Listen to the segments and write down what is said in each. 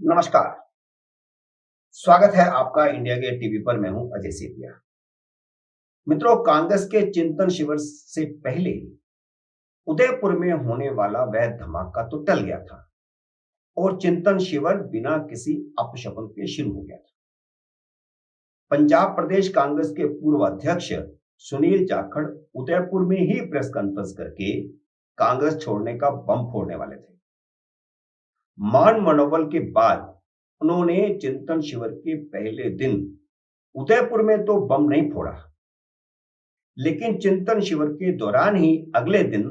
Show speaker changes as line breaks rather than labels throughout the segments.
नमस्कार। स्वागत है आपका इंडिया गेट टीवी पर। मैं हूं अजय सेठिया। मित्रों, कांग्रेस के चिंतन शिविर से पहले उदयपुर में होने वाला वह धमाका तो टल गया था और चिंतन शिविर बिना किसी अपशकुन के शुरू हो गया था। पंजाब प्रदेश कांग्रेस के पूर्व अध्यक्ष सुनील जाखड़ उदयपुर में ही प्रेस कॉन्फ्रेंस करके कांग्रेस छोड़ने का बम फोड़ने वाले थे। मान मनोबल के बाद उन्होंने चिंतन शिविर के पहले दिन उदयपुर में तो बम नहीं फोड़ा, लेकिन चिंतन शिविर के दौरान ही अगले दिन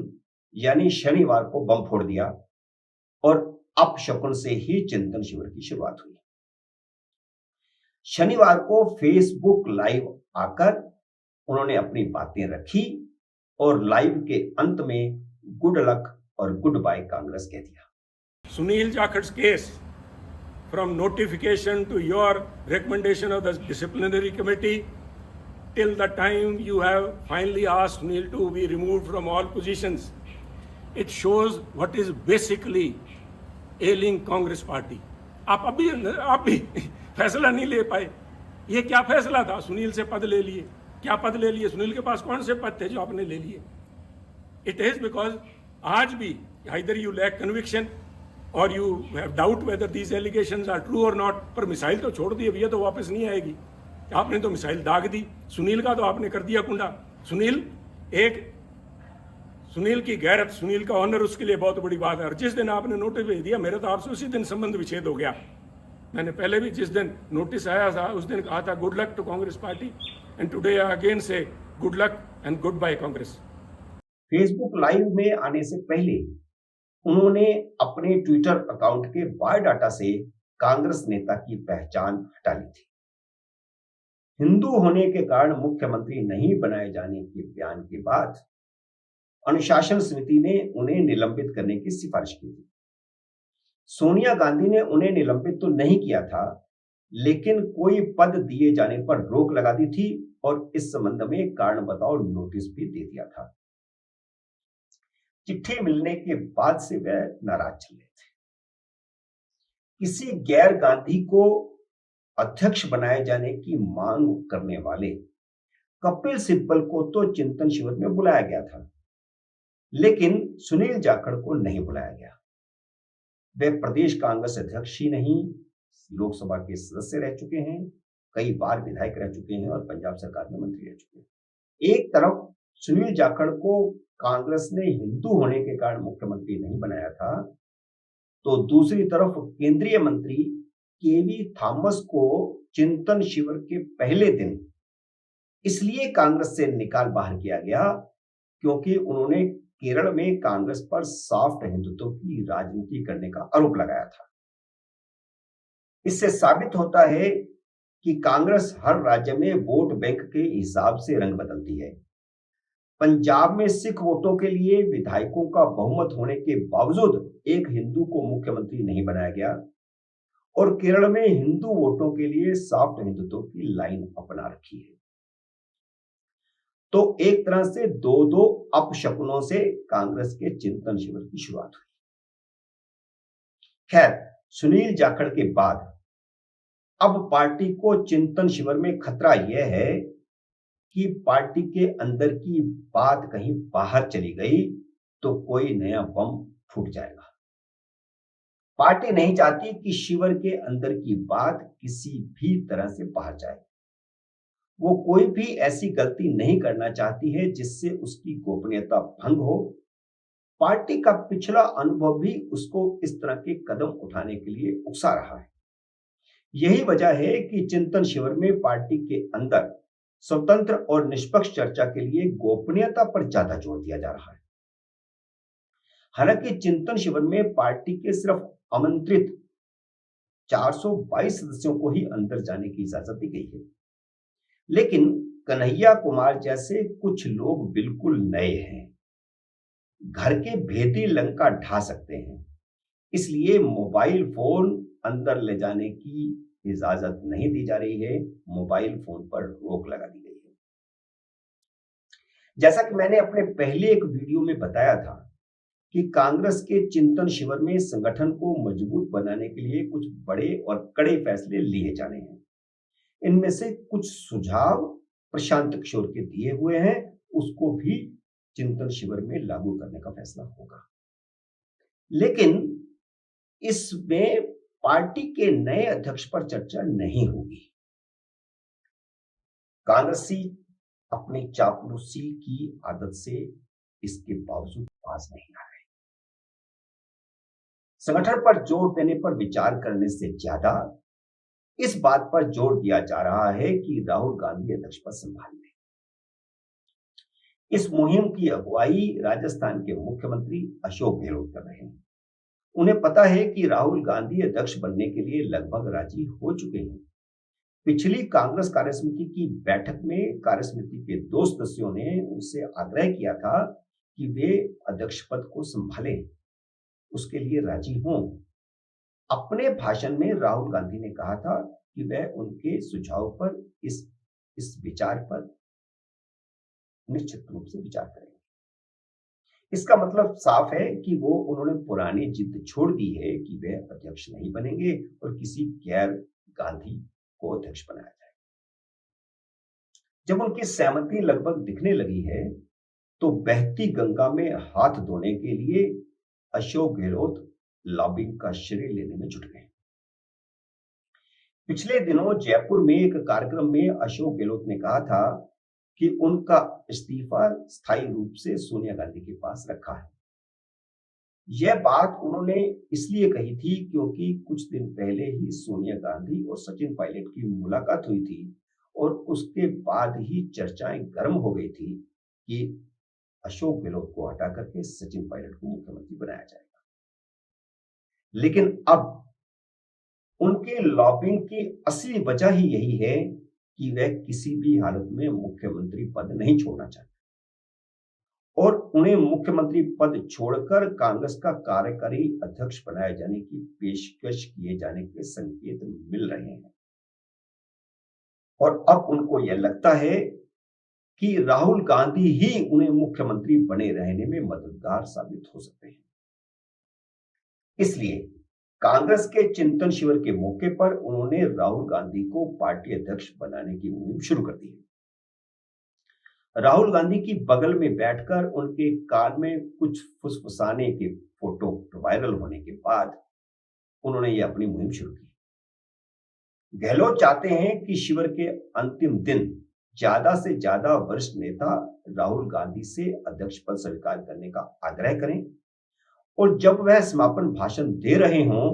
यानी शनिवार को बम फोड़ दिया और अपशकुन से ही चिंतन शिविर की शुरुआत हुई। शनिवार को फेसबुक लाइव आकर उन्होंने अपनी बातें रखी और लाइव के अंत में गुड लक और गुड बाय कांग्रेस कह दिया।
Sunil Jakhat's case, from notification to your recommendation of the disciplinary committee till the time you have finally asked Sunil to be removed from all positions, it shows what is basically ailing Congress party. आप भी फैसला नहीं ले पाए। ये क्या फैसला था? सुनील से पद ले लिए। क्या पद ले लिए? सुनील के पास कौन से पद थे जो आपने ले लिए? It is because आज भी either you lack conviction or you have doubt whether these allegations are true or not, पर मिसाइल तो छोड़ दी, अब ये तो वापस नहीं आएगी। आपने तो मिसाइल दाग दी। सुनील का तो आपने कर दिया कुंडा। सुनील की गैरत, सुनील का ऑनर, उसके लिए बहुत बड़ी बात है। और जिस दिन आपने नोटिस भेज दिया, मेरा तो आपसे उसी दिन संबंध विच्छेद हो गया। मैंने पहले भी जिस दिन नोटिस आया था उस दिन कहा था good luck to Congress party, and today again say good luck and good bye Congress.
Facebook live में आने से पहले उन्होंने अपने ट्विटर अकाउंट के बायोडाटा से कांग्रेस नेता की पहचान हटा ली थी। हिंदू होने के कारण मुख्यमंत्री नहीं बनाए जाने के बयान के बाद अनुशासन समिति ने उन्हें निलंबित करने की सिफारिश की थी। सोनिया गांधी ने उन्हें निलंबित तो नहीं किया था, लेकिन कोई पद दिए जाने पर रोक लगा दी थी और इस संबंध में कारण बताओ नोटिस भी दे दिया था। चिट्ठी मिलने के बाद से वह नाराज चल रहे थे। किसी गैर गांधी को अध्यक्ष बनाए जाने की मांग करने वाले कपिल सिब्बल को तो चिंतन शिविर में बुलाया गया था, लेकिन सुनील जाखड़ को नहीं बुलाया गया। वे प्रदेश कांग्रेस अध्यक्ष ही नहीं, लोकसभा के सदस्य रह चुके हैं, कई बार विधायक रह चुके हैं और पंजाब सरकार में मंत्री रह चुके हैं। एक तरफ सुनील जाखड़ को कांग्रेस ने हिंदू होने के कारण मुख्यमंत्री नहीं बनाया था, तो दूसरी तरफ केंद्रीय मंत्री केवी थॉमस को चिंतन शिविर के पहले दिन इसलिए कांग्रेस से निकाल बाहर किया गया क्योंकि उन्होंने केरल में कांग्रेस पर सॉफ्ट हिंदुत्व की राजनीति करने का आरोप लगाया था। इससे साबित होता है कि कांग्रेस हर राज्य में वोट बैंक के हिसाब से रंग बदलती है। पंजाब में सिख वोटों के लिए विधायकों का बहुमत होने के बावजूद एक हिंदू को मुख्यमंत्री नहीं बनाया गया और केरल में हिंदू वोटों के लिए सॉफ्ट हिंदुत्व की लाइन अपना रखी है। तो एक तरह से दो अपशकुनों से कांग्रेस के चिंतन शिविर की शुरुआत हुई। खैर, सुनील जाखड़ के बाद अब पार्टी को चिंतन शिविर में खतरा यह है कि पार्टी के अंदर की बात कहीं बाहर चली गई तो कोई नया बम फूट जाएगा। पार्टी नहीं चाहती कि शिविर के अंदर की बात किसी भी तरह से बाहर जाए। वो कोई भी ऐसी गलती नहीं करना चाहती है जिससे उसकी गोपनीयता भंग हो। पार्टी का पिछला अनुभव भी उसको इस तरह के कदम उठाने के लिए उकसा रहा है। यही वजह है कि चिंतन शिविर में पार्टी के अंदर स्वतंत्र और निष्पक्ष चर्चा के लिए गोपनीयता पर ज्यादा जोर दिया जा रहा है। हालांकि चिंतन शिविर में पार्टी के सिर्फ आमंत्रित 422 सदस्यों को ही अंदर जाने की इजाजत दी गई है, लेकिन कन्हैया कुमार जैसे कुछ लोग बिल्कुल नए हैं, घर के भेदी लंका ढा सकते हैं, इसलिए मोबाइल फोन अंदर ले जाने की इजाजत नहीं दी जा रही है। मोबाइल फोन पर रोक लगा दी गई है। जैसा कि मैंने अपने पहले एक वीडियो में बताया था कि कांग्रेस के चिंतन शिविर में संगठन को मजबूत बनाने के लिए कुछ बड़े और कड़े फैसले लिए जाने हैं। इनमें से कुछ सुझाव प्रशांत किशोर के दिए हुए हैं, उसको भी चिंतन शिविर में लागू करने का फैसला होगा। लेकिन इसमें पार्टी के नए अध्यक्ष पर चर्चा नहीं होगी। कांग्रेसी अपनी चापलूसी की आदत से इसके बावजूद बाज नहीं आ रहे। संगठन पर जोर देने पर विचार करने से ज्यादा इस बात पर जोर दिया जा रहा है कि राहुल गांधी अध्यक्ष पद संभाल लें। इस मुहिम की अगुवाई राजस्थान के मुख्यमंत्री अशोक गहलोत कर रहे हैं। उन्हें पता है कि राहुल गांधी अध्यक्ष बनने के लिए लगभग राजी हो चुके हैं। पिछली कांग्रेस कार्यसमिति की बैठक में कार्यसमिति के 2 सदस्यों ने उनसे आग्रह किया था कि वे अध्यक्ष पद को संभालें, उसके लिए राजी हों। अपने भाषण में राहुल गांधी ने कहा था कि वह उनके सुझाव पर इस विचार पर निश्चित रूप से विचार करेंगे। इसका मतलब साफ है कि उन्होंने पुरानी जिद छोड़ दी है कि वे अध्यक्ष नहीं बनेंगे और किसी गैर गांधी को अध्यक्ष बनाया जाए। जब उनकी सहमति लगभग दिखने लगी है तो बहती गंगा में हाथ धोने के लिए अशोक गहलोत लॉबिंग का श्रेय लेने में जुट गए। पिछले दिनों जयपुर में एक कार्यक्रम में अशोक गहलोत ने कहा था कि उनका इस्तीफा स्थायी रूप से सोनिया गांधी के पास रखा है। यह बात उन्होंने इसलिए कही थी क्योंकि कुछ दिन पहले ही सोनिया गांधी और सचिन पायलट की मुलाकात हुई थी और उसके बाद ही चर्चाएं गर्म हो गई थी कि अशोक गहलोत को हटा करके सचिन पायलट को मुख्यमंत्री बनाया जाएगा। लेकिन अब उनके लॉबिंग की असली वजह ही यही है कि वह किसी भी हालत में मुख्यमंत्री पद नहीं छोड़ना चाहते और उन्हें मुख्यमंत्री पद छोड़कर कांग्रेस का कार्यकारी अध्यक्ष बनाए जाने की पेशकश किए जाने के संकेत मिल रहे हैं। और अब उनको यह लगता है कि राहुल गांधी ही उन्हें मुख्यमंत्री बने रहने में मददगार साबित हो सकते हैं। इसलिए कांग्रेस के चिंतन शिविर के मौके पर उन्होंने राहुल गांधी को पार्टी अध्यक्ष बनाने की मुहिम शुरू कर दी है। राहुल गांधी की बगल में बैठकर उनके कान में कुछ फुसफुसाने के फोटो वायरल होने के बाद उन्होंने यह अपनी मुहिम शुरू की। गहलोत चाहते हैं कि शिविर के अंतिम दिन ज्यादा से ज्यादा वरिष्ठ नेता राहुल गांधी से अध्यक्ष पद स्वीकार करने का आग्रह करें और जब वह समापन भाषण दे रहे हों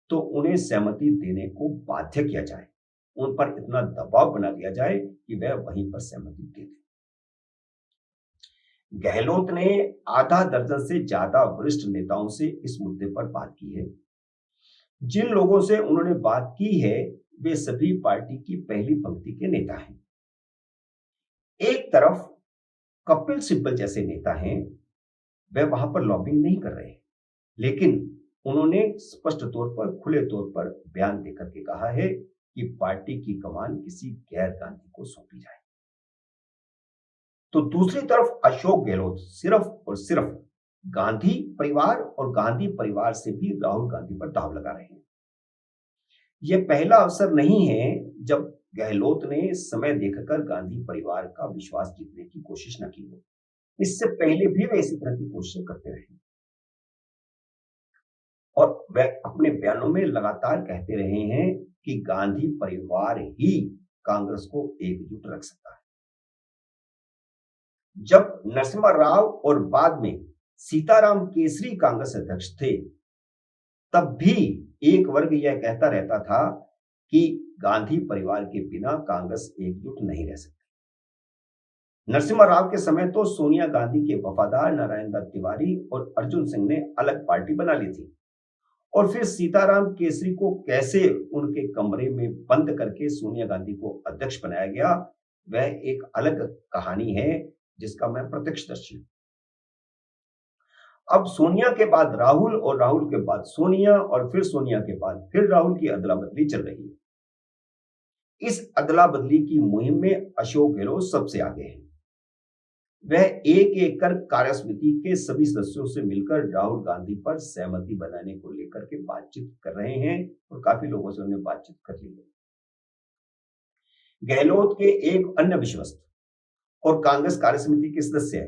तो उन्हें सहमति देने को बाध्य किया जाए, उन पर इतना दबाव बना दिया जाए कि वह वहीं पर सहमति दे दें। गहलोत ने आधा दर्जन से ज्यादा वरिष्ठ नेताओं से इस मुद्दे पर बात की है। जिन लोगों से उन्होंने बात की है वे सभी पार्टी की पहली पंक्ति के नेता हैं। एक तरफ कपिल सिब्बल जैसे नेता हैं, वे वहां पर लॉबिंग नहीं कर रहे, लेकिन उन्होंने स्पष्ट तौर पर खुले तौर पर बयान देकर के कहा है कि पार्टी की कमान किसी गैर गांधी को सौंपी जाए। तो दूसरी तरफ अशोक गहलोत सिर्फ और सिर्फ गांधी परिवार और गांधी परिवार से भी राहुल गांधी पर दांव लगा रहे हैं। यह पहला अवसर नहीं है जब गहलोत ने समय देखकर गांधी परिवार का विश्वास जीतने की कोशिश न की हो। इससे पहले भी वे इसी तरह की कोशिशें करते रहे और वे अपने बयानों में लगातार कहते रहे हैं कि गांधी परिवार ही कांग्रेस को एकजुट रख सकता है। जब नरसिम्हा राव और बाद में सीताराम केसरी कांग्रेस अध्यक्ष थे, तब भी एक वर्ग यह कहता रहता था कि गांधी परिवार के बिना कांग्रेस एकजुट नहीं रह सकती। नरसिम्हा राव के समय तो सोनिया गांधी के वफादार नारायण दत्त तिवारी और अर्जुन सिंह ने अलग पार्टी बना ली थी और फिर सीताराम केसरी को कैसे उनके कमरे में बंद करके सोनिया गांधी को अध्यक्ष बनाया गया, वह एक अलग कहानी है जिसका मैं प्रत्यक्षदर्शी हूं। अब सोनिया के बाद राहुल और राहुल के बाद सोनिया और फिर सोनिया के बाद फिर राहुल की अदला बदली चल रही है। इस अदला बदली की मुहिम में अशोक गहलोत सबसे आगे हैं। वह एक एक कर कार्यसमिति के सभी सदस्यों से मिलकर राहुल गांधी पर सहमति बनाने को लेकर के बातचीत कर रहे हैं और काफी लोगों से उन्होंने बातचीत कर ली है। गहलोत के एक अन्य विश्वस्त और कांग्रेस कार्यसमिति के सदस्य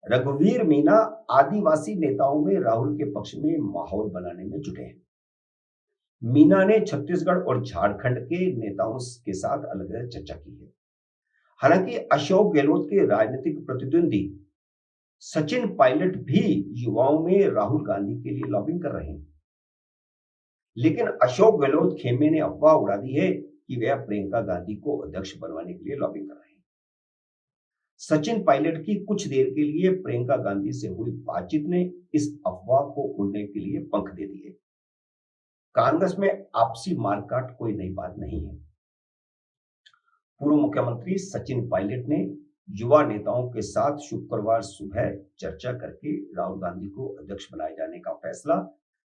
रघुवीर मीना आदिवासी नेताओं में राहुल के पक्ष में माहौल बनाने में जुटे हैं। मीना ने छत्तीसगढ़ और झारखंड के नेताओं के साथ अलग अलग चर्चा की है। हालांकि अशोक गहलोत के राजनीतिक प्रतिद्वंदी सचिन पायलट भी युवाओं में राहुल गांधी के लिए लॉबिंग कर रहे हैं, लेकिन अशोक गहलोत खेमे ने अफवाह उड़ा दी है कि वह प्रियंका गांधी को अध्यक्ष बनवाने के लिए लॉबिंग कर रहे हैं। सचिन पायलट की कुछ देर के लिए प्रियंका गांधी से हुई बातचीत ने इस अफवाह को उड़ने के लिए पंख दे दिए। कांग्रेस में आपसी मारकाट कोई नई बात नहीं है। पूर्व मुख्यमंत्री सचिन पायलट ने युवा नेताओं के साथ शुक्रवार सुबह चर्चा करके राहुल गांधी को अध्यक्ष बनाए जाने का फैसला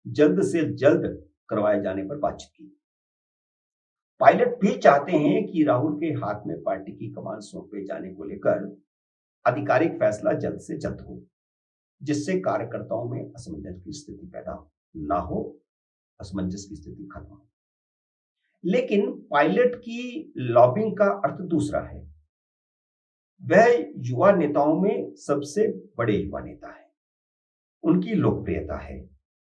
जल्द से जल्द करवाए जाने पर बातचीत की। पायलट भी चाहते हैं कि राहुल के हाथ में पार्टी की कमान सौंपे जाने को लेकर आधिकारिक फैसला जल्द से जल्द हो, जिससे कार्यकर्ताओं में असमंजस की स्थिति पैदा ना हो, असमंजस की स्थिति खत्म हो। लेकिन पायलट की लॉबिंग का अर्थ दूसरा है। वह युवा नेताओं में सबसे बड़े युवा नेता है, उनकी लोकप्रियता है।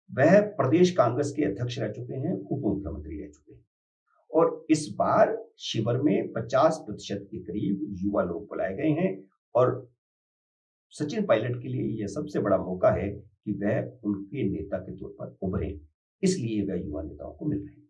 वह प्रदेश कांग्रेस के अध्यक्ष रह चुके हैं, उप मुख्यमंत्री रह चुके हैं और इस बार शिविर में 50% के करीब युवा लोग बुलाए गए हैं और सचिन पायलट के लिए यह सबसे बड़ा मौका है कि वह उनके नेता के तौर पर उभरे, इसलिए वह युवा नेताओं को मिल रहे हैं।